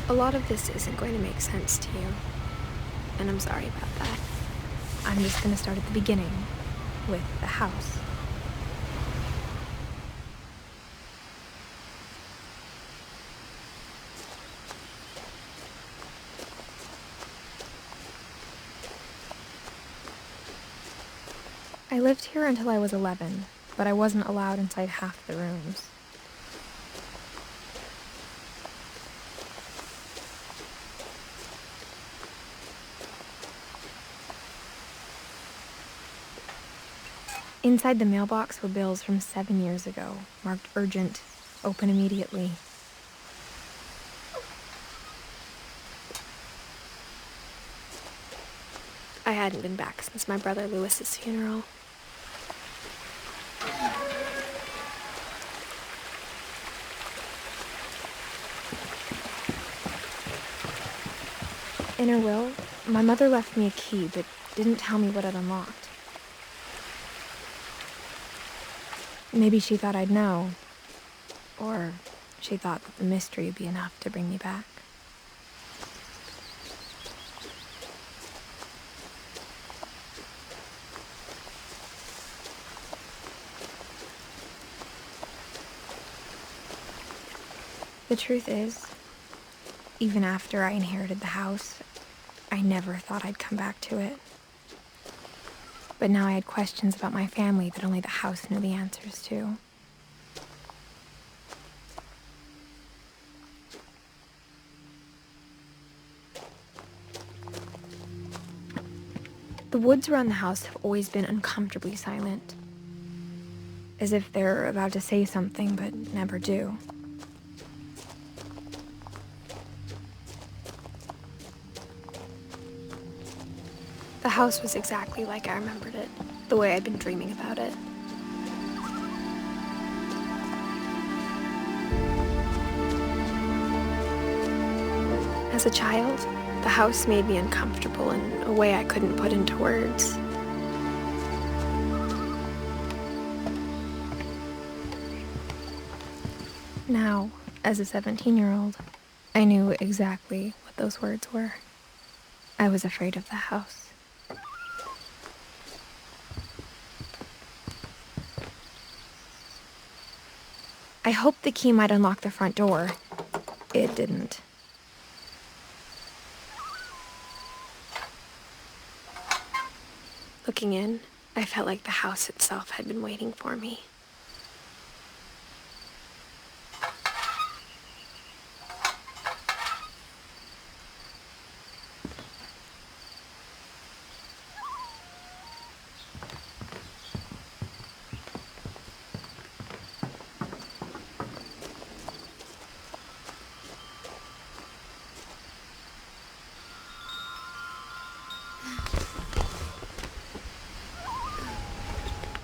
A lot of this isn't going to make sense to you, and I'm sorry about that. I'm just going to start at the beginning, with the house. I lived here until I was 11, but I wasn't allowed inside half the rooms. Inside the mailbox were bills from 7 years ago, marked urgent, open immediately. I hadn't been back since my brother Lewis's funeral. In her will, my mother left me a key but didn't tell me what it unlocked. Maybe she thought I'd know, or she thought that the mystery would be enough to bring me back. The truth is, even after I inherited the house, I never thought I'd come back to it. But now I had questions about my family that only the house knew the answers to. The woods around the house have always been uncomfortably silent, as if they're about to say something but never do. The house was exactly like I remembered it, the way I'd been dreaming about it. As a child, the house made me uncomfortable in a way I couldn't put into words. Now, as a 17-year-old, I knew exactly what those words were. I was afraid of the house. I hoped the key might unlock the front door. It didn't. Looking in, I felt like the house itself had been waiting for me.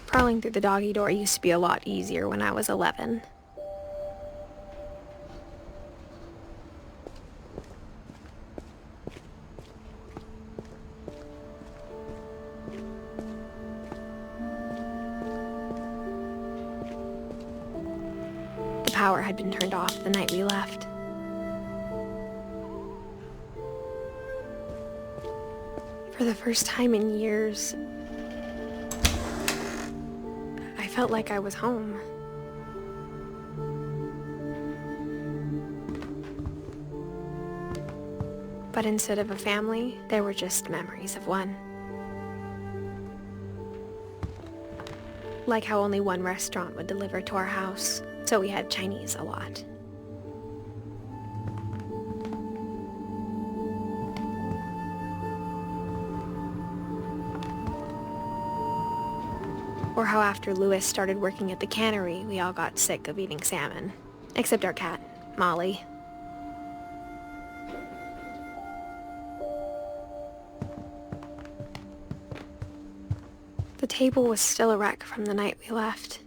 Crawling through the doggy door used to be a lot easier when I was 11. The power had been turned off the night we left. For the first time in years, I felt like I was home. But instead of a family, there were just memories of one. Like how only one restaurant would deliver to our house, so we had Chinese a lot. Or how after Lewis started working at the cannery, we all got sick of eating salmon. Except our cat, Molly. The table was still a wreck from the night we left.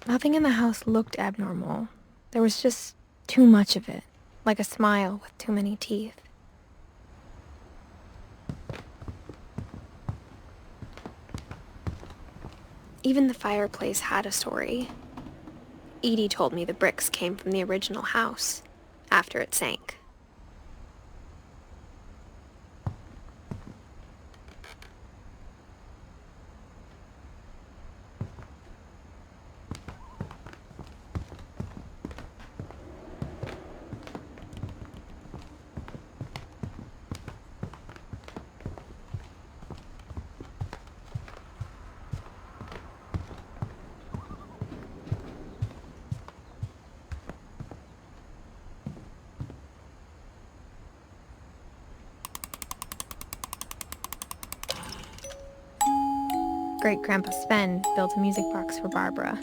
Nothing in the house looked abnormal. There was just too much of it, like a smile with too many teeth. Even the fireplace had a story. Edie told me the bricks came from the original house, after it sank. Great-Grandpa Sven built a music box for Barbara,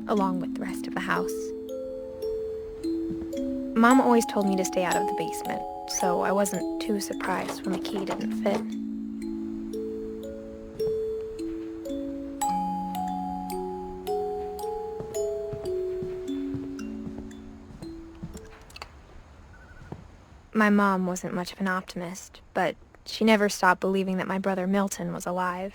along with the rest of the house. Mom always told me to stay out of the basement, so I wasn't too surprised when the key didn't fit. My mom wasn't much of an optimist, but she never stopped believing that my brother Milton was alive.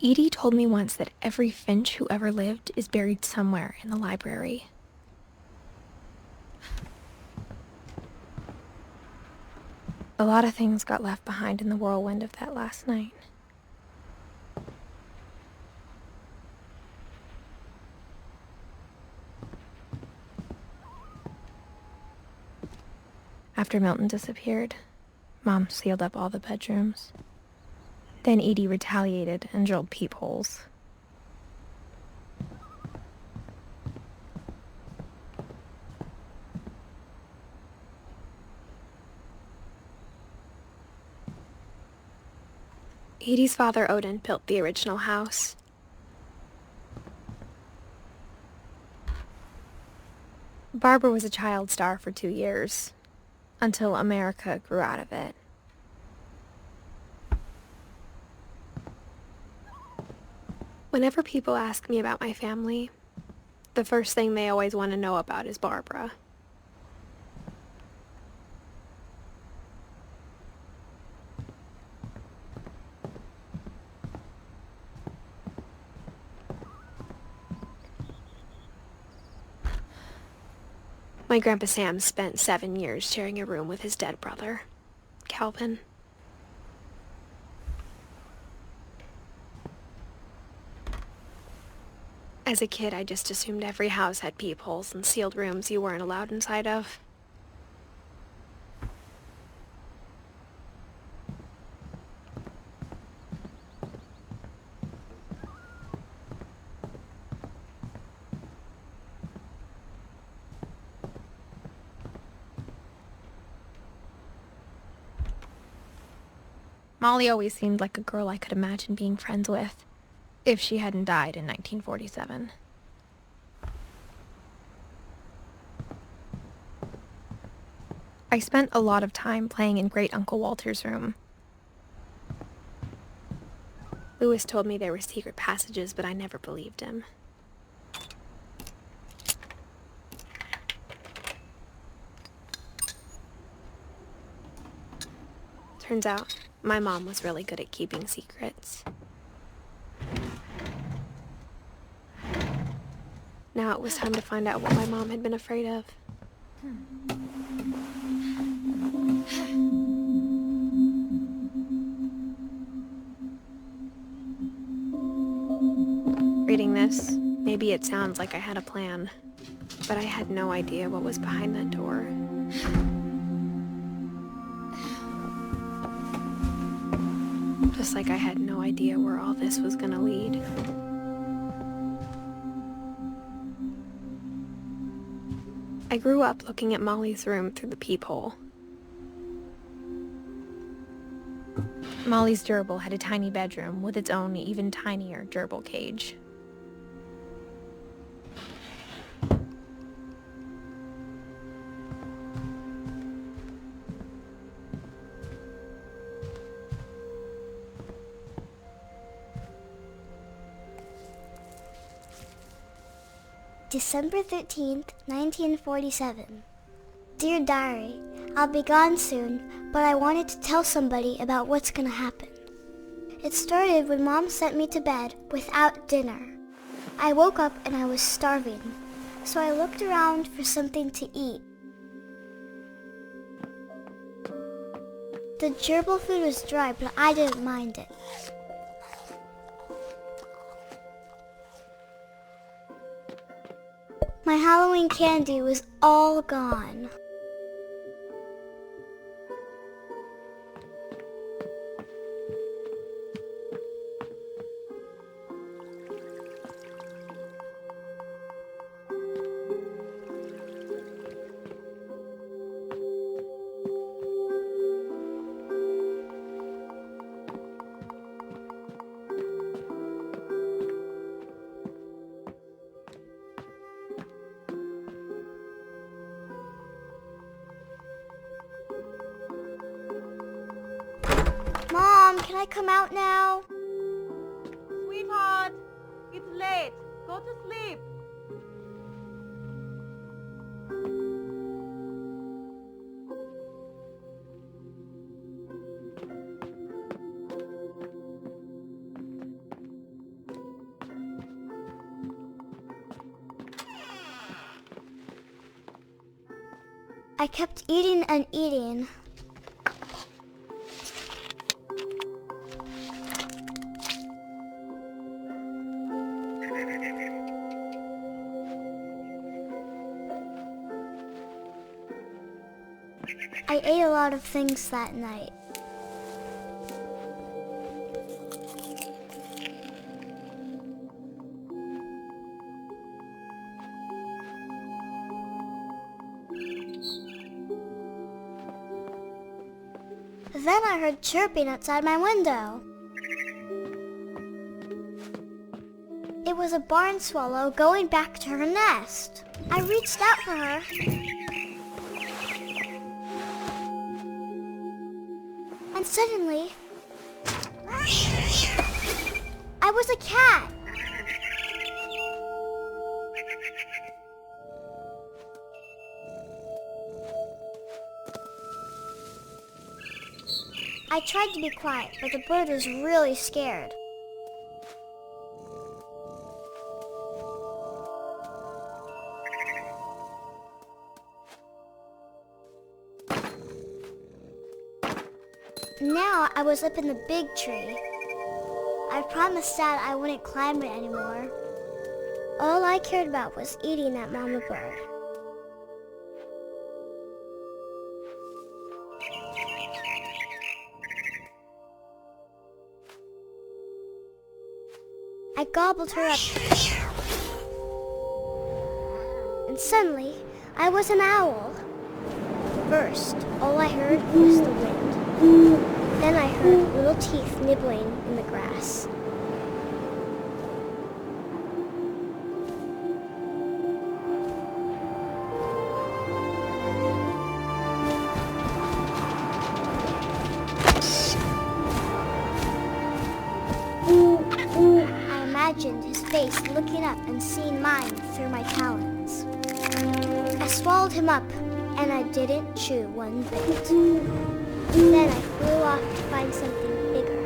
Edie told me once that every Finch who ever lived is buried somewhere in the library. A lot of things got left behind in the whirlwind of that last night. After Milton disappeared, Mom sealed up all the bedrooms. Then Edie retaliated and drilled peepholes. Edie's father Odin built the original house. Barbara was a child star for 2 years, until America grew out of it. Whenever people ask me about my family, the first thing they always want to know about is Barbara. My Grandpa Sam spent 7 years sharing a room with his dead brother, Calvin. As a kid, I just assumed every house had peepholes and sealed rooms you weren't allowed inside of. Molly always seemed like a girl I could imagine being friends with, if she hadn't died in 1947. I spent a lot of time playing in Great Uncle Walter's room. Lewis told me there were secret passages, but I never believed him. Turns out, my mom was really good at keeping secrets. Now it was time to find out what my mom had been afraid of. Reading this, maybe it sounds like I had a plan, but I had no idea what was behind that door. Just like I had no idea where all this was gonna lead. I grew up looking at Molly's room through the peephole. Molly's gerbil had a tiny bedroom with its own even tinier gerbil cage. December 13th, 1947. Dear Diary, I'll be gone soon, but I wanted to tell somebody about what's gonna happen. It started when Mom sent me to bed without dinner. I woke up and I was starving, so I looked around for something to eat. The gerbil food was dry, but I didn't mind it. My Halloween candy was all gone. Mom, can I come out now? Sweetheart, it's late. Go to sleep. I kept eating and eating. I ate a lot of things that night. Then I heard chirping outside my window. It was a barn swallow going back to her nest. I reached out for her. And suddenly, I was a cat. I tried to be quiet, but the bird was really scared. Now I was up in the big tree. I promised Dad I wouldn't climb it anymore. All I cared about was eating that mama bird. I gobbled her up. And suddenly, I was an owl. First, all I heard was the wind. Then I heard little teeth nibbling in the grass. I imagined his face looking up and seeing mine through my talons. I swallowed him up, and I didn't chew one bit. Then I flew off to find something bigger.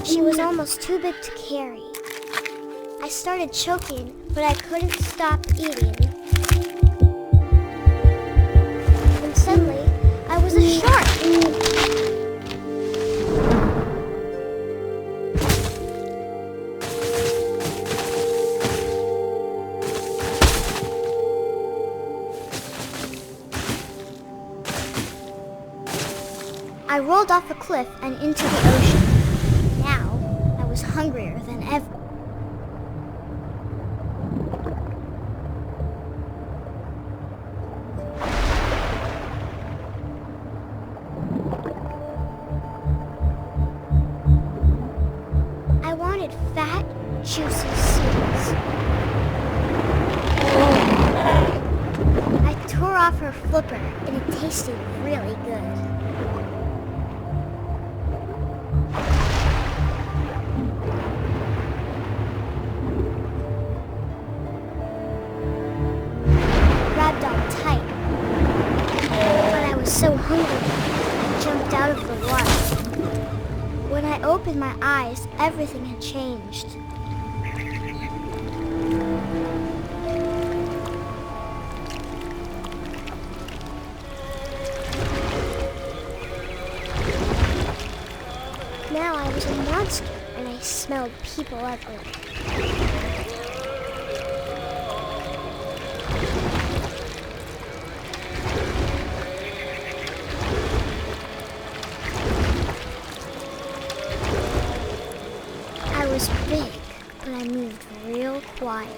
She was almost too big to carry. I started choking, but I couldn't stop eating. And suddenly, I was a shark! I rolled off a cliff and into the ocean. Now, I was hungrier than ever. I wanted fat, juicy seeds. I tore off her flipper, and it tasted really good. so hungry, I jumped out of the water. When I opened my eyes, everything had changed. Now I was a monster, and I smelled people everywhere. I was big, but I moved real quiet.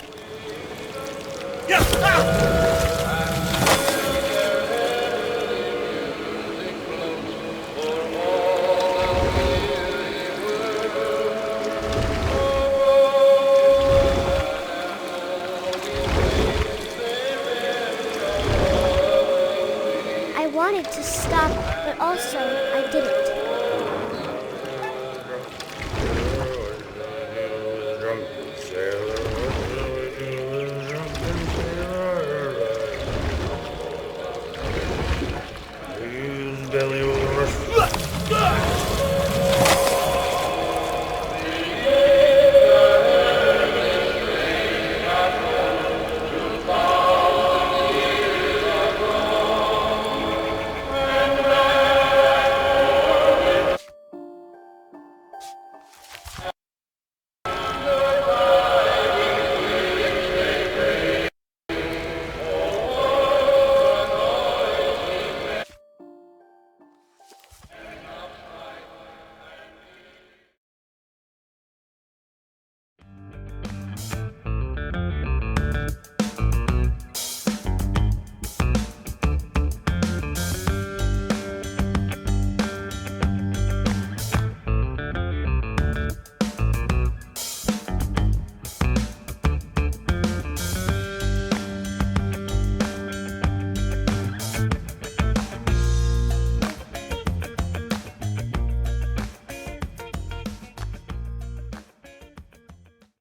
I wanted to stop, but also I didn't.